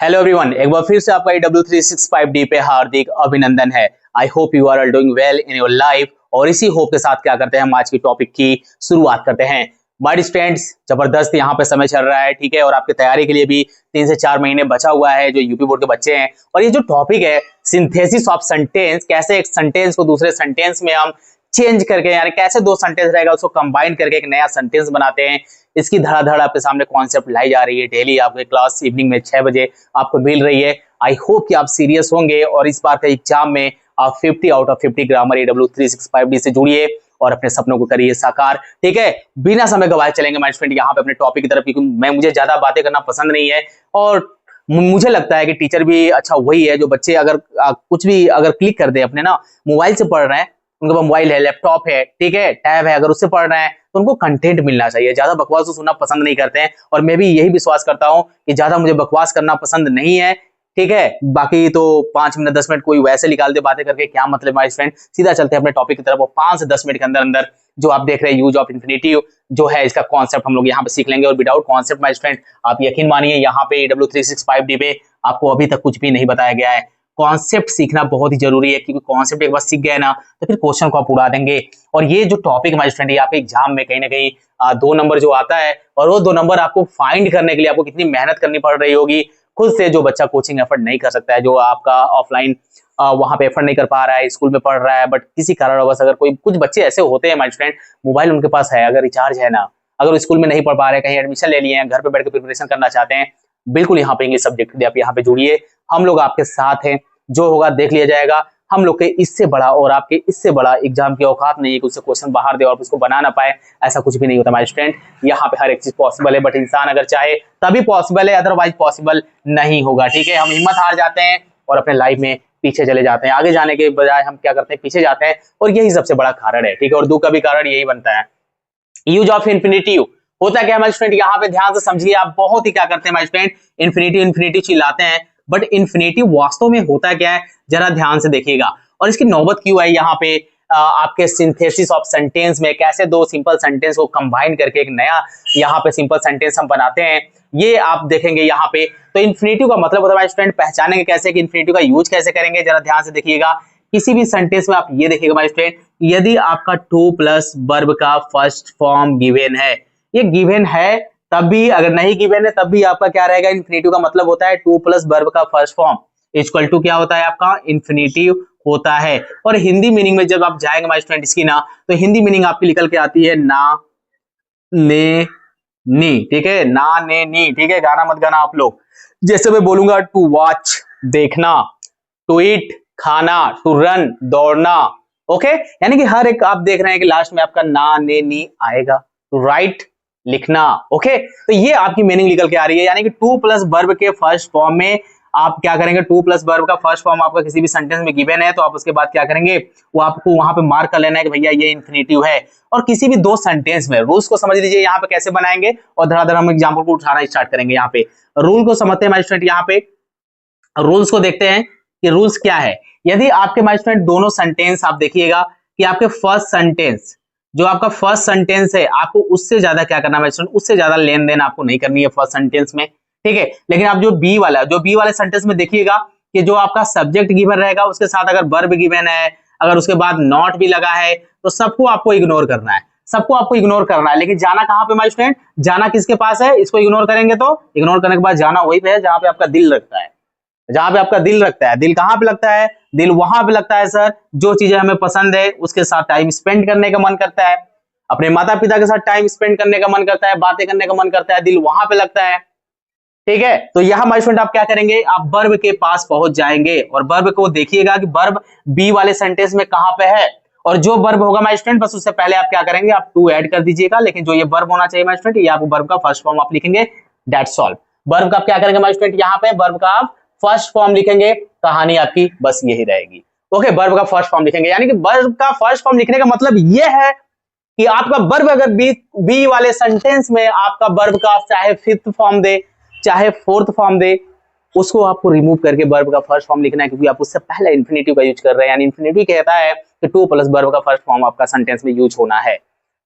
Hello everyone, एक बार फिर से आपका W365D पे हार्दिक अभिनंदन है। I hope you are all doing well in your life. और इसी होप के साथ क्या करते हैं, हम आज की टॉपिक की शुरुआत करते हैं। माय स्टूडेंट्स, जबरदस्त यहाँ पे समय चल रहा है, ठीक है। और आपकी तैयारी के लिए भी 3 से 4 महीने बचा हुआ है, जो यूपी बोर्ड के बच्चे हैं। और ये जो टॉपिक है सिंथेसिस ऑफ सेंटेंस, कैसे एक सेंटेंस को दूसरे सेंटेंस में हम चेंज करके, यानी कैसे दो सेंटेंस रहेगा उसको कंबाइन करके एक नया सेंटेंस बनाते हैं, इसकी धड़ाधड़ आपके सामने कॉन्सेप्ट लाई जा रही है। डेली आपके क्लास इवनिंग में 6 बजे आपको मिल रही है। आई होप कि आप सीरियस होंगे और इस बार के एग्जाम में आप 50 आउट ऑफ 50 ग्रामर AW365D से जुड़िए और अपने सपनों को करिए साकार, ठीक है। बिना समय गवाए चलेंगे माय फ्रेंड यहाँ पे अपने टॉपिक की तरफ, क्योंकि मुझे ज्यादा बातें करना पसंद नहीं है। और मुझे लगता है कि टीचर भी अच्छा वही है जो बच्चे अगर कुछ भी अगर क्लिक कर दे अपने ना मोबाइल से पढ़ रहे हैं, उनके पास मोबाइल है, लैपटॉप है, ठीक है, टैब है, अगर उससे पढ़ रहे हैं तो उनको कंटेंट मिलना चाहिए। ज्यादा बकवास तो सुनना पसंद नहीं करते हैं और मैं भी यही विश्वास करता हूं कि ज्यादा मुझे बकवास करना पसंद नहीं है, ठीक है। बाकी तो 5 मिनट 10 मिनट कोई वैसे निकाल दे बातें करके, क्या मतलब माय फ्रेंड। सीधा चलते हैं अपने टॉपिक की तरफ और 5 से 10 मिनट के अंदर अंदर जो आप देख रहे हैं यूज ऑफ इन्फिनिटिव जो है, इसका कॉन्सेप्ट हम लोग यहाँ पे सीख लेंगे। और विदाउट कॉन्सेप्ट माय फ्रेंड आप यकीन मानिए यहाँ पे AW365D पे आपको अभी तक कुछ भी नहीं बताया गया है। कॉन्सेप्ट सीखना बहुत ही जरूरी है, क्योंकि कॉन्सेप्ट एक बार सीख गए ना तो फिर क्वेश्चन को आप उड़ा देंगे। और ये जो टॉपिक माय फ्रेंड यहाँ पे एग्जाम में कहीं ना कहीं 2 नंबर जो आता है, और वो 2 नंबर आपको फाइंड करने के लिए आपको कितनी मेहनत करनी पड़ रही होगी खुद से। जो बच्चा कोचिंग एफर्ट नहीं कर सकता है, जो आपका ऑफलाइन वहां पे एफर्ट नहीं कर पा रहा है, स्कूल में पढ़ रहा है, बट किसी कारणवश अगर कोई कुछ बच्चे ऐसे होते हैं माय फ्रेंड, मोबाइल उनके पास है, अगर रिचार्ज है ना, अगर स्कूल में नहीं पढ़ पा रहे, कहीं एडमिशन ले लिए हैं, घर पे बैठ के प्रिपरेशन करना चाहते हैं, बिल्कुल यहाँ पे इंग्लिश सब्जेक्ट आप यहाँ पे जुड़िए। हम लोग आपके साथ हैं, जो होगा देख लिया जाएगा। हम लोग के इससे बड़ा और आपके इससे बड़ा एग्जाम की औकात नहीं है कि उससे क्वेश्चन बाहर दे और उसको बना ना पाए, ऐसा कुछ भी नहीं होता माय स्टूडेंट। यहाँ पे हर एक चीज पॉसिबल है, बट इंसान अगर चाहे तभी पॉसिबल है, अदरवाइज पॉसिबल नहीं होगा, ठीक है। हम हिम्मत हार जाते हैं और अपने लाइफ में पीछे चले जाते हैं, आगे जाने के बजाय हम क्या करते हैं, पीछे जाते हैं, और यही सबसे बड़ा कारण है, ठीक है। और दुख का भी कारण यही बनता है। यूज ऑफ इन्फिनिटिव होता क्या है माय स्टूडेंट, यहाँ पे ध्यान से समझिए आप। बहुत ही क्या करते हैं माय स्टूडेंट, इन्फिनिटिव इन्फिनिटिव चिल्लाते हैं, बट इन्फिनिटिव वास्तव में होता क्या है जरा ध्यान से देखिएगा। और इसकी नौबत क्यों है यहाँ पे आपके सिंथेसिस ऑफ सेंटेंस में, कैसे दो सिंपल सेंटेंस को कंबाइन करके एक नया यहाँ पे सिंपल सेंटेंस हम बनाते हैं, ये आप देखेंगे यहाँ पे। तो इन्फिनिटिव का मतलब होता है स्टूडेंट, पहचानेंगे कैसे कि इन्फिनिटिव का यूज कैसे करेंगे, जरा ध्यान से देखिएगा। किसी भी सेंटेंस में आप ये देखिएगा माय स्टूडेंट, यदि आपका टू प्लस वर्ब का फर्स्ट फॉर्म गिवन है, ये गिवन है तब भी, अगर नहीं गिवन है तब भी आपका क्या रहेगा, इन्फिनिटिव का मतलब होता है टू प्लस वर्ब का फर्स्ट फॉर्म इक्वल टू क्या होता है आपका, इन्फिनिटिव होता है। और हिंदी मीनिंग में जब आप जाएंगे माय स्टूडेंट इसकी ना, तो हिंदी मीनिंग आपकी निकल के आती है ना ने नी, ठीक है, ना ने नी, ठीक है। गाना मत गाना आप लोग। जैसे मैं बोलूंगा टू वॉच देखना, टू ईट खाना, टू रन दौड़ना, ओके। यानी कि हर एक आप देख रहे हैं कि लास्ट में आपका ना ने नी आएगा, टू राइट लिखना, ओके। तो ये आपकी मीनिंग निकल के आ रही है, यानी कि टू प्लस वर्ब के फर्स्ट फॉर्म में आप क्या करेंगे, टू प्लस वर्ब का फर्स्ट फॉर्म आपका किसी भी सेंटेंस में गिवन है, तो आप उसके बाद क्या करेंगे, वो आपको वहां पे मार्क कर लेना है कि भैया ये इन्फिनिटिव है। और किसी भी दो सेंटेंस में रूल्स को समझ लीजिए यहाँ पे कैसे बनाएंगे, और धड़ाधड़ हम एग्जाम्पल को उठाना स्टार्ट करेंगे। यहाँ पे रूल को समझते हैं माय स्टूडेंट, यहाँ पे रूल्स को देखते हैं कि रूल्स क्या है। यदि आपके माय स्टूडेंट दोनों सेंटेंस आप देखिएगा कि आपके फर्स्ट सेंटेंस, जो आपका फर्स्ट सेंटेंस है, आपको उससे ज्यादा क्या करना है, उससे ज्यादा लेन देन आपको नहीं करनी है फर्स्ट सेंटेंस में, ठीक है। लेकिन आप जो बी वाले सेंटेंस में देखिएगा कि जो आपका सब्जेक्ट गिवन रहेगा उसके साथ अगर वर्ब गिवन है, अगर उसके बाद नॉट भी लगा है, तो सबको आपको इग्नोर करना है, सबको आपको इग्नोर करना है। लेकिन जाना कहां पे माय स्टूडेंट, जाना किसके पास है, इसको इग्नोर करेंगे तो इग्नोर करने के बाद जाना वही पे है जहां पे आपका दिल लगता है, जहां पे आपका दिल लगता है। दिल कहां पे लगता है, दिल वहां पे लगता है सर, जो चीजें हमें पसंद है उसके साथ टाइम स्पेंड करने का मन करता है, अपने माता पिता के साथ टाइम स्पेंड करने का मन करता है, बातें करने का मन करता है, दिल वहां पे लगता है, ठीक है। तो यहां माय फ्रेंड आप क्या करेंगे, आप वर्ब के पास पहुंच जाएंगे और वर्ब को देखिएगा कि वर्ब बी वाले सेंटेंस में कहां पे है, और जो वर्ब होगा माय स्टूडेंट बस उससे पहले आप क्या करेंगे, आप टू ऐड कर दीजिएगा। लेकिन जो ये वर्ब होना चाहिए माय स्टूडेंट, ये आपको वर्ब का फर्स्ट फॉर्म आप लिखेंगे, दैट्स ऑल। वर्ब का आप क्या करेंगे माय स्टूडेंट, यहाँ पे वर्ब का आप फर्स्ट फॉर्म लिखेंगे, कहानी आपकी बस यही रहेगी, ओके। वर्ब का फर्स्ट फॉर्म लिखेंगे, यानी कि वर्ब का फर्स्ट फॉर्म लिखने का मतलब ये है कि आपका वर्ब अगर बी वाले सेंटेंस में आपका वर्ब का चाहे फिफ्थ फॉर्म दे चाहे फोर्थ फॉर्म दे, उसको आपको रिमूव करके वर्ब का फर्स्ट फॉर्म लिखना है, क्योंकि आप उससे पहले इन्फिनिटिव का यूज कर रहे हैं। यानी इन्फिनिटिव कहता है कि टू प्लस वर्ब का फर्स्ट फॉर्म आपका सेंटेंस में यूज होना है।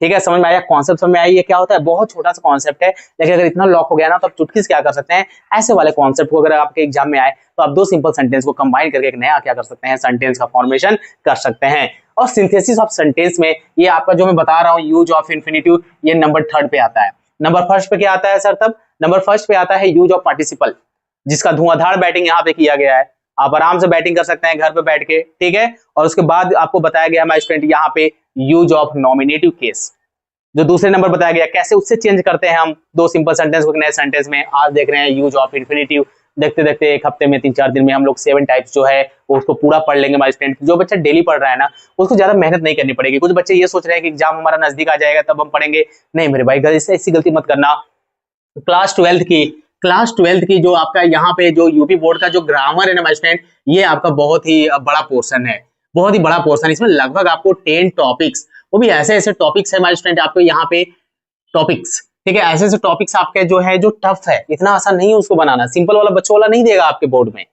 ठीक है, समझ में आया, कॉन्सेप्ट समझ में आया ये क्या होता है। बहुत छोटा सा कॉन्सेप्ट है, लेकिन अगर इतना लॉक हो गया ना तो आप चुटकी से क्या कर सकते हैं, ऐसे वाले कॉन्सेप्ट को अगर आपके एग्जाम में आए तो आप दो सिंपल सेंटेंस को कंबाइन करके एक नया क्या कर सकते हैं, सेंटेंस का फॉर्मेशन कर सकते हैं। और सिंथेसिस ऑफ सेंटेंस में ये आपका जो मैं बता रहा हूँ यूज ऑफ इन्फिनिटिव, ये नंबर 3 पे आता है। नंबर फर्स्ट पे क्या आता है सर? तब नंबर फर्स्ट पे आता है यूज ऑफ पार्टिसिपल, जिसका धुआंधार बैटिंग यहाँ पे किया गया है। आप आराम से बैटिंग कर सकते हैं घर पे बैठ के, ठीक है। और उसके बाद आपको बताया गया हमारे स्टूडेंट यहाँ पे यूज ऑफ नॉमिनेटिव केस, जो दूसरे नंबर बताया गया कैसे उससे चेंज करते हैं हम दो सिंपल सेंटेंस को नए सेंटेंस में। आज देख रहे हैं यूज ऑफ इन्फिनिटिव। देखते देखते एक हफ्ते में 3-4 दिन में हम लोग 7 टाइप्स जो है उसको पूरा पढ़ लेंगे हमारे स्टूडेंट। जो बच्चा डेली पढ़ रहा है ना उसको ज्यादा मेहनत नहीं करनी पड़ेगी। कुछ बच्चे ये सोच रहे हैं कि एग्जाम हमारा नजदीक आ जाएगा तब हम पढ़ेंगे, नहीं मेरे भाई ऐसी गलती मत करना। क्लास 12th की जो आपका यहाँ पे जो यूपी बोर्ड का जो ग्रामर है ना माय स्टूडेंट, ये आपका बहुत ही बड़ा पोर्शन है, बहुत ही बड़ा पोर्शन। इसमें लगभग आपको 10 टॉपिक्स, वो भी ऐसे ऐसे टॉपिक्स है माय स्टूडेंट, आपको यहाँ पे टॉपिक्स, ठीक है, ऐसे ऐसे टॉपिक्स आपके जो है जो टफ है, इतना आसान नहीं है उसको बनाना। सिंपल वाला बच्चों वाला नहीं देगा आपके बोर्ड में,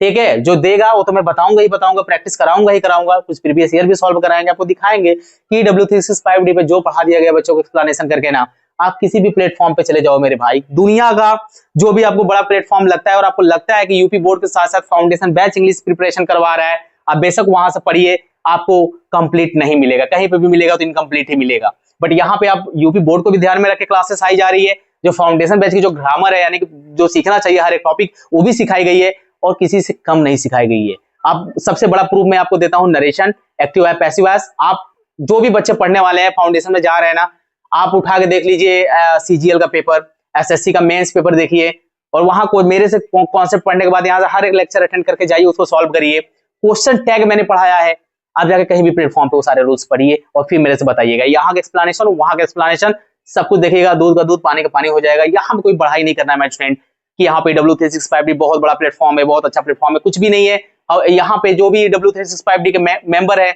ठीक है। जो देगा वो तो मैं बताऊंगा ही बताऊंगा, प्रैक्टिस कराऊंगा ही कराऊंगा, कुछ प्रीवियस ईयर भी सॉल्व कराएंगे, आपको दिखाएंगे कि W365D पे जो पढ़ा दिया गया बच्चों को एक्सप्लेनेशन करके ना, आप किसी भी प्लेटफॉर्म पे चले जाओ मेरे भाई, दुनिया का जो भी आपको बड़ा प्लेटफॉर्म लगता है और आपको लगता है कि यूपी बोर्ड के साथ साथ फाउंडेशन बैच इंग्लिश प्रिपरेशन करवा रहा है, आप बेशक वहां से पढ़िए, आपको कंप्लीट नहीं मिलेगा, कहीं पे भी मिलेगा तो इनकम्प्लीट ही मिलेगा। बट यहाँ पे आप यूपी बोर्ड को भी ध्यान में रख के क्लासेस आई जा रही है, जो फाउंडेशन बैच की जो ग्रामर है यानी कि जो सीखना चाहिए हर एक टॉपिक वो भी सिखाई गई है और किसी से कम नहीं सिखाई गई है। अब सबसे बड़ा प्रूफ मैं आपको देता हूँ, narration, active voice, passive voice. आप जो भी बच्चे पढ़ने वाले हैं फाउंडेशन में जा रहे हैं ना, आप उठा के देख लीजिए CGL का पेपर, SSC का मेंस पेपर देखिए, और वहां को मेरे से कॉन्सेप्ट पढ़ने के बाद यहाँ से हर एक लेक्चर अटेंड करके जाइए, उसको सॉल्व करिए। क्वेश्चन टैग मैंने पढ़ाया है, आप जाके कहीं भी प्लेटफॉर्म पे वो सारे रूल्स पढ़िए और फिर मेरे से बताइएगा। यहाँ का एक्सप्लेनेशन वहां का एक्सप्लेनेशन सब कुछ देखिएगा, दूध का दूध पानी का पानी हो जाएगा। यहाँ पे कोई पढ़ाई नहीं करना है मेरे फ्रेंड कि यहाँ पे W365D बहुत बड़ा प्लेटफॉर्म है, बहुत अच्छा प्लेटफॉर्म है, कुछ भी नहीं है। और यहाँ पे जो भी W365D के मेंबर है,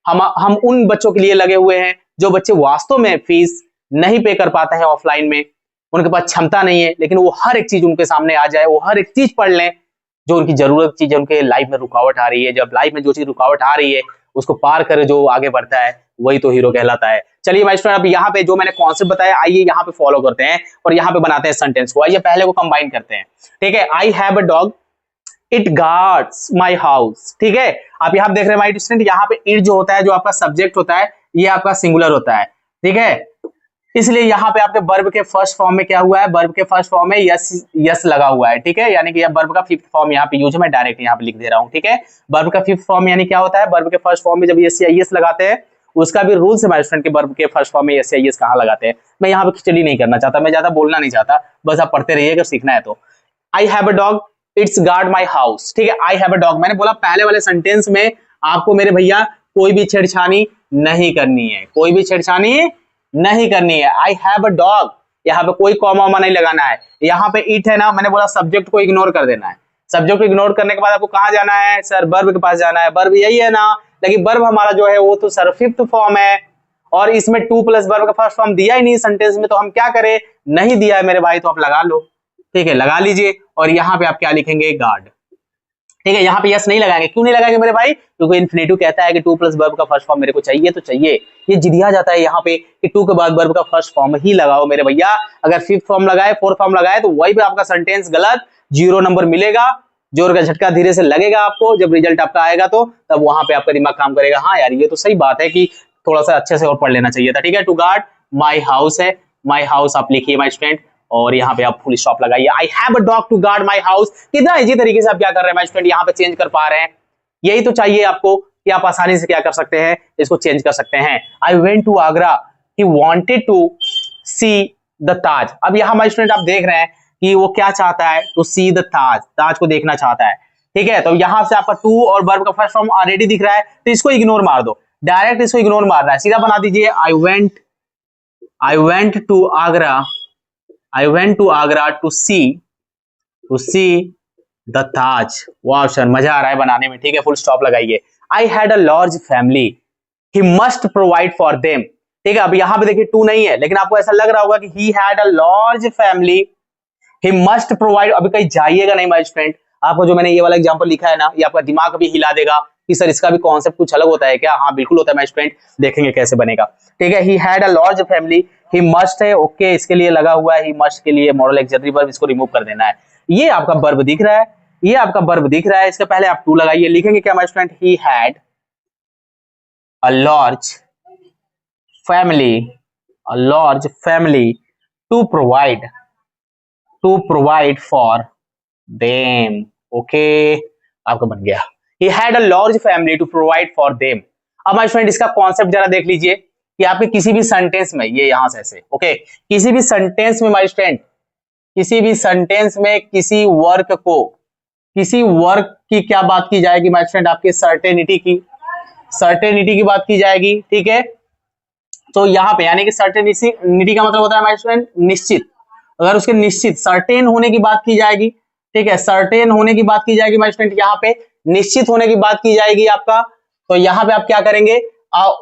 हम उन बच्चों के लिए लगे हुए हैं जो बच्चे वास्तव में फीस नहीं पे कर पाते हैं ऑफलाइन में, उनके पास क्षमता नहीं है, लेकिन वो हर एक चीज उनके सामने आ जाए, वो हर एक चीज पढ़ लें जो उनकी जरूरत चीज है, उनके लाइफ में रुकावट आ रही है। जब लाइफ में जो चीज रुकावट आ रही है उसको पार कर जो आगे बढ़ता है वही तो हीरो कहलाता है। चलिए माय स्टूडेंट, अब यहाँ पे जो मैंने कॉन्सेप्ट बताया, आइए यहाँ पे फॉलो करते हैं और यहाँ पे बनाते हैं सेंटेंस को। आइए पहले को कंबाइन करते हैं, ठीक है। आई have a dog, it guards my house, ठीक है। आप यहाँ देख रहे हैं माय स्टूडेंट, यहाँ पे इट जो होता है, जो आपका सब्जेक्ट होता है, ये आपका सिंगुलर होता है, ठीक है। इसलिए यहाँ पे आपके वर्ब के फर्स्ट फॉर्म में क्या हुआ है, वर्ब के फर्स्ट फॉर्म में यस लगा हुआ है, ठीक है। यानी कि वर्ब का फिफ्थ फॉर्म यहाँ पे यूज है, मैं डायरेक्ट यहाँ पे लिख दे रहा हूँ, ठीक है। वर्ब का फिफ्थ फॉर्म यानी क्या होता है, वर्ब के फर्स्ट फॉर्म में जब यस या यस लगाते हैं, उसका भी रूल्स है माय फ्रेंड के वर्ब के फर्स्ट फॉर्म में यस या यस कहाँ लगाते हैं। मैं यहाँ पे खिचड़ी नहीं करना चाहता, मैं ज्यादा बोलना नहीं चाहता, बस आप पढ़ते रहिए अगर सीखना है तो। आई have a dog, it's guard my house, ठीक है। आई हैव अ डॉग, मैंने बोला पहले वाले सेंटेंस में आपको मेरे भैया कोई भी छेड़छानी नहीं करनी है, कोई भी छेड़छानी नहीं करनी है। आई हैव अ डॉग, यहाँ पे कोई कॉमा वॉमा नहीं लगाना है। यहाँ पे इट है ना, मैंने बोला सब्जेक्ट को इग्नोर कर देना है। सब्जेक्ट को इग्नोर करने के बाद आपको कहाँ जाना है सर, वर्ब के पास जाना है। वर्ब यही है ना, लेकिन वर्ब हमारा जो है वो तो सर फिफ्थ फॉर्म है और इसमें टू प्लस वर्ब का फर्स्ट फॉर्म दिया ही नहीं सेंटेंस में, तो हम क्या करें, नहीं दिया है मेरे भाई तो आप लगा लो, ठीक है, लगा लीजिए। और यहाँ पे आप क्या लिखेंगे, गार्ड, ठीक है। यहाँ पे यस नहीं लगाएंगे, क्यों नहीं लगाएंगे मेरे भाई, क्योंकि इन्फिनिटिव कहता है कि टू प्लस वर्ब का फर्स्ट फॉर्म मेरे को चाहिए तो चाहिए। ये जिदिया जाता है यहाँ पे कि टू के बाद वर्ब का फर्स्ट फॉर्म ही लगाओ मेरे भैया। अगर फिफ्थ फॉर्म लगाए, फोर्थ फॉर्म लगाए तो वही पे आपका सेंटेंस गलत, 0 नंबर मिलेगा। जोर का झटका धीरे से लगेगा आपको, जब रिजल्ट आपका आएगा तो तब वहां पे आपका दिमाग काम करेगा, हाँ यार ये तो सही बात है कि थोड़ा सा अच्छे से और पढ़ लेना चाहिए था, ठीक है। टू गार्ड माई हाउस है, माई हाउस आप लिखिए माई स्टूडेंट, और यहाँ पे आप फुल स्टॉप लगाइए। I have a dog to guard my house. कितना इजी तरीके से आप क्या कर रहे हैं माय स्टूडेंट, यहाँ पे चेंज कर पा रहे हैं। यही तो चाहिए आपको कि आप आसानी से क्या कर सकते हैं, इसको चेंज कर सकते हैं। I went to Agra, he wanted to see the Taj. अब यहाँ माय स्टूडेंट आप देख रहे हैं कि वो क्या चाहता है, टू सी द ताज, ताज को देखना चाहता है, ठीक है। तो यहाँ से आपका टू और वर्ब का फर्स्ट फॉर्म ऑलरेडी दिख रहा है, तो इसको इग्नोर मार दो, डायरेक्ट इसको इग्नोर मारना है, सीधा बना दीजिए I went to Agra, I went to Agra to see the Taj। वाह सर, मजा आ रहा है बनाने में, ठीक है, फुल स्टॉप लगाइए। I had a large family, he must provide for them, ठीक है। अब यहाँ पे देखिए टू नहीं है, लेकिन आपको ऐसा लग रहा होगा कि he had a large family, he must provide। अभी कहीं जाइएगा नहीं माय फ्रेंड, आपको जो मैंने ये वाला एग्जांपल लिखा है ना, ये आपका दिमाग भी हिला देगा कि सर इसका भी कॉन्सेप्ट कुछ अलग होता है क्या? हाँ बिल्कुल होता है माय स्टूडेंट, देखेंगे कैसे बनेगा। ठीक है, ही had a large family, he must है, ओके इसके लिए लगा हुआ है, ही मस्ट के लिए मॉडल ऑक्सिलरी वर्ब, इसको रिमूव कर देना है। ये आपका वर्ब दिख रहा है, ये आपका वर्ब दिख रहा है, इसके पहले आप टू लगाइए, लिखेंगे क्या my student? He had a large family to provide for them. Okay, आपका बन गया, he had a large family to provide for them। अब माय स्टूडेंट इसका कॉन्सेप्ट जरा देख लीजिए कि आपके किसी भी सेंटेंस में, ये यहां से ऐसे, ओके, किसी भी सेंटेंस में माय स्टूडेंट, किसी भी सेंटेंस में किसी वर्क की क्या बात की जाएगी माय स्टूडेंट? आपके सर्टेनिटी की बात की जाएगी। ठीक है, तो यहाँ पे यानी कि सर्टेनिटी का मतलब होता है माय स्टूडेंट निश्चित, अगर उसके निश्चित सर्टेन होने की बात की जाएगी, ठीक है, सर्टेन होने की बात की जाएगी माय स्टूडेंट, यहाँ पे निश्चित होने की बात की जाएगी आपका, तो यहाँ पे आप क्या करेंगे?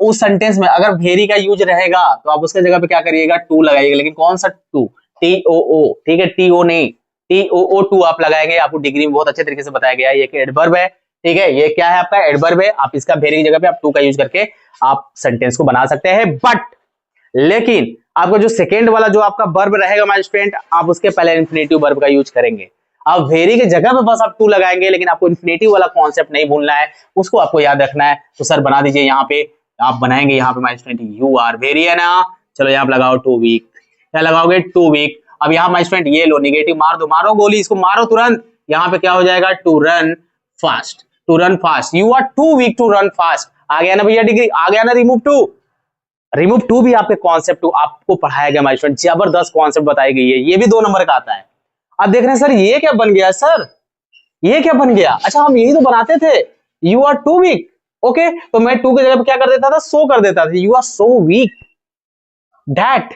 उस सेंटेंस में अगर वेरी का यूज रहेगा तो आप उसके जगह पे क्या करिएगा? टू लगाइएगा, लेकिन कौन सा टू? TOO, ठीक है, TO नहीं, TOO टू आप लगाएंगे। आपको डिग्री में बहुत अच्छे तरीके से बताया गया है, ये एडवर्ब है। ठीक है, ये क्या है आपका? एडवर्ब है। आप इसका वेरी की जगह पे आप टू का यूज करके आप सेंटेंस को बना सकते हैं, बट लेकिन आपका जो सेकेंड वाला जो आपका वर्ब रहेगा माय स्टूडेंट, आप उसके पहले इंफिनिटिव वर्ब का यूज करेंगे। अब वेरी की जगह पे बस आप टू लगाएंगे, लेकिन आपको इंफिनिटिव वाला कॉन्सेप्ट नहीं भूलना है, उसको आपको याद रखना है। तो सर बना दीजिए, यहाँ पे आप बनाएंगे, यहाँ पे my student you are very है ना, चलो यहाँ पे लगाओ 2 वीक, क्या लगाओगे? 2 वीक। अब यहाँ माय स्टूडेंट ये लो निगेटिव मार दो, मारो गोली, इसको मारो तुरंत। यहाँ पे क्या हो जाएगा? To run fast, you are 2 weak to run fast. आ गया ना भैया डिग्री, आ गया ना रिमूव टू भी आपके कॉन्सेप्ट आपको पढ़ाया गया माय स्टूडेंट, जबरदस्त कॉन्सेप्ट बताई गई है, ये भी 2 नंबर का आता है। अब देख रहे हैं सर ये क्या बन गया? सर ये क्या बन गया? अच्छा हम यही तो बनाते थे, यू आर 2 वीक। ओके, तो मैं 2 की जगह पे क्या कर देता था? सो कर देता था, you are so weak that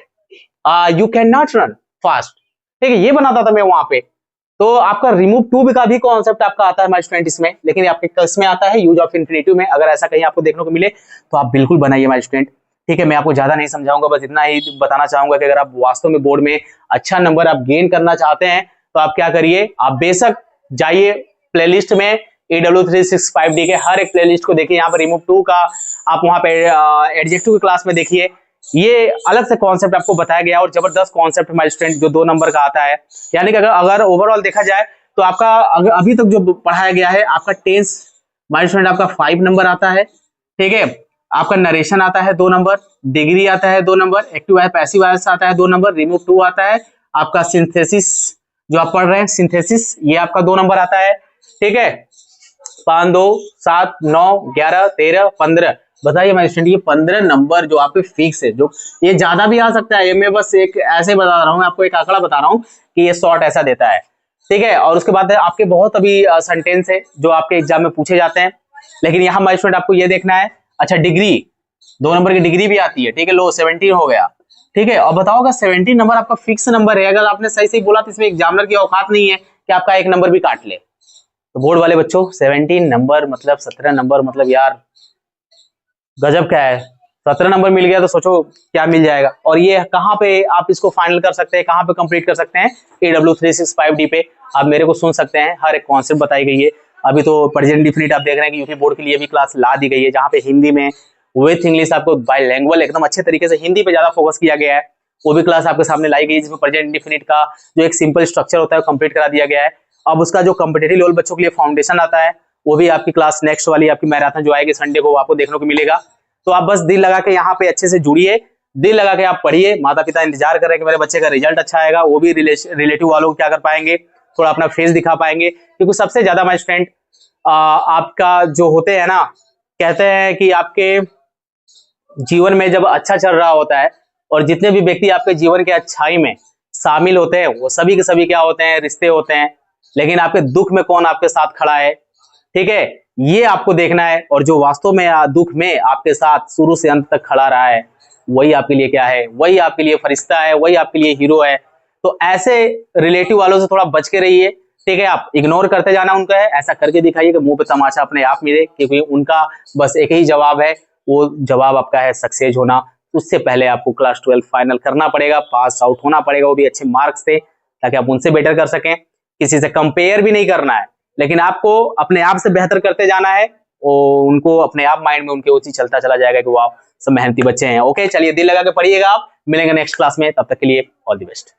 you can not run fast. ठीक है, ये बनाता था मैं वहां पे। तो आपका रिमूव टू भी का भी कॉन्सेप्ट आपका आता है माय स्टूडेंट इसमें, लेकिन आपके इसमें आता है यूज ऑफ इंफिनिटिव में। अगर ऐसा कहीं आपको देखने को मिले तो आप बिल्कुल बनाइए माय स्टूडेंट। ठीक है, मैं आपको ज्यादा नहीं समझाऊंगा, बस इतना ही बताना चाहूंगा कि अगर आप वास्तव में बोर्ड में अच्छा नंबर आप गेन करना चाहते हैं तो आप क्या करिए? आप बेशक जाइए प्लेलिस्ट में, EW365D के हर एक प्लेलिस्ट को देखिए, यहाँ पर रिमूव टू का आप वहां पे एडजेक्टिव की क्लास में देखिए, ये अलग से कॉन्सेप्ट आपको बताया गया और जबरदस्त कॉन्सेप्ट माय स्टूडेंट जो 2 नंबर का आता है। यानी कि अगर ओवरऑल देखा जाए तो आपका अभी तक जो पढ़ाया गया है, आपका टेंस माय स्टूडेंट आपका 5 नंबर आता है। ठीक है, आपका नरेशन आता है 2 नंबर, डिग्री आता है 2 नंबर, एक्टिव है पैसिव वॉइस आता है 2 नंबर, रिमूव टू आता है, आपका सिंथेसिस जो आप पढ़ रहे हैं सिंथेसिस, ये आपका 2 नंबर आता है। ठीक है, 5 2 7 9 11 13 15, बताइए माय स्टूडेंट, ये 15 नंबर जो आपके फिक्स है, जो ये ज्यादा भी आ सकता है, ये मैं बस एक ऐसे बता रहा हूँ, आपको एक आंकड़ा बता रहा हूँ कि ये शॉर्ट ऐसा देता है। ठीक है, और उसके बाद आपके बहुत अभी सेंटेंस है जो आपके एग्जाम में पूछे जाते हैं, लेकिन यहाँ माय स्टूडेंट आपको ये देखना है। अच्छा डिग्री, 2 नंबर की डिग्री भी आती है। ठीक है, लो 17 हो गया। ठीक है, और बताओ अगर 17 नंबर आपका फिक्स नंबर है, अगर आपने सही सही बोला तो इसमें एग्जामिनर की औकात नहीं है कि आपका 1 नंबर भी काट ले। तो बोर्ड वाले बच्चों 17 नंबर मतलब 17 नंबर मतलब यार गजब क्या है, 17 नंबर मिल गया तो सोचो क्या मिल जाएगा। और ये कहाँ पे आप इसको फाइनल कर सकते हैं, कहाँ पे कंप्लीट कर सकते हैं? EW365D पे आप मेरे को सुन सकते हैं, हर एक कॉन्सेप्ट बताई गई है। अभी तो प्रेजेंट डिफिनिट आप देख रहे हैं कि यूपी बोर्ड के लिए भी क्लास ला दी गई है, जहाँ पे हिंदी में विथ इंग्लिश आपको बाइलैंग्वेज एकदम अच्छे तरीके से हिंदी पे ज्यादा फोकस किया गया है, वो भी क्लास आपके सामने लाई गई है, जिसमें प्रेजेंट डिफिनिट का जो एक सिंपल स्ट्रक्चर होता है कंप्लीट करा दिया गया है। अब उसका जो कॉम्पिटिटिव लेवल बच्चों के लिए फाउंडेशन आता है, वो भी आपकी क्लास नेक्स्ट वाली आपकी मैराथन जो आएगी संडे को, आपको देखने को मिलेगा। तो आप बस दिल लगा के यहाँ पे अच्छे से जुड़िए, दिल लगा के आप पढ़िए, माता पिता इंतजार कर रहे हैं कि मेरे बच्चे का रिजल्ट अच्छा आएगा, वो भी रिलेटिव वालों को क्या कर पाएंगे, थोड़ा अपना फेस दिखा पाएंगे। क्योंकि सबसे ज्यादा माय स्टूडेंट आपका जो होते हैं ना, कहते हैं कि आपके जीवन में जब अच्छा चल रहा होता है और जितने भी व्यक्ति आपके जीवन के अच्छाई में शामिल होते हैं वो सभी के सभी क्या होते हैं? रिश्ते होते हैं। लेकिन आपके दुख में कौन आपके साथ खड़ा है, ठीक है, ये आपको देखना है। और जो वास्तव में दुख में आपके साथ शुरू से अंत तक खड़ा रहा है, वही आपके लिए क्या है? वही आपके लिए फरिश्ता है, वही आपके लिए हीरो है। तो ऐसे रिलेटिव वालों से थोड़ा बच के रहिए। ठीक है, आप इग्नोर करते जाना उनका है, ऐसा करके दिखाइए कि मुंह पे तमाचा अपने आप मिले, क्योंकि उनका बस एक ही जवाब है, वो जवाब आपका है सक्सेस होना। उससे पहले आपको क्लास 12 फाइनल करना पड़ेगा, पास आउट होना पड़ेगा, वो भी अच्छे मार्क्स से, ताकि आप उनसे बेटर कर सकें। किसी से कंपेयर भी नहीं करना है, लेकिन आपको अपने आप से बेहतर करते जाना है। उनको अपने आप माइंड में उनके वो चीज चलता चला जाएगा कि वाह सब मेहनती बच्चे हैं। ओके, चलिए दिल लगा के पढ़िएगा आप। मिलेंगे नेक्स्ट क्लास में, तब तक के लिए ऑल द बेस्ट।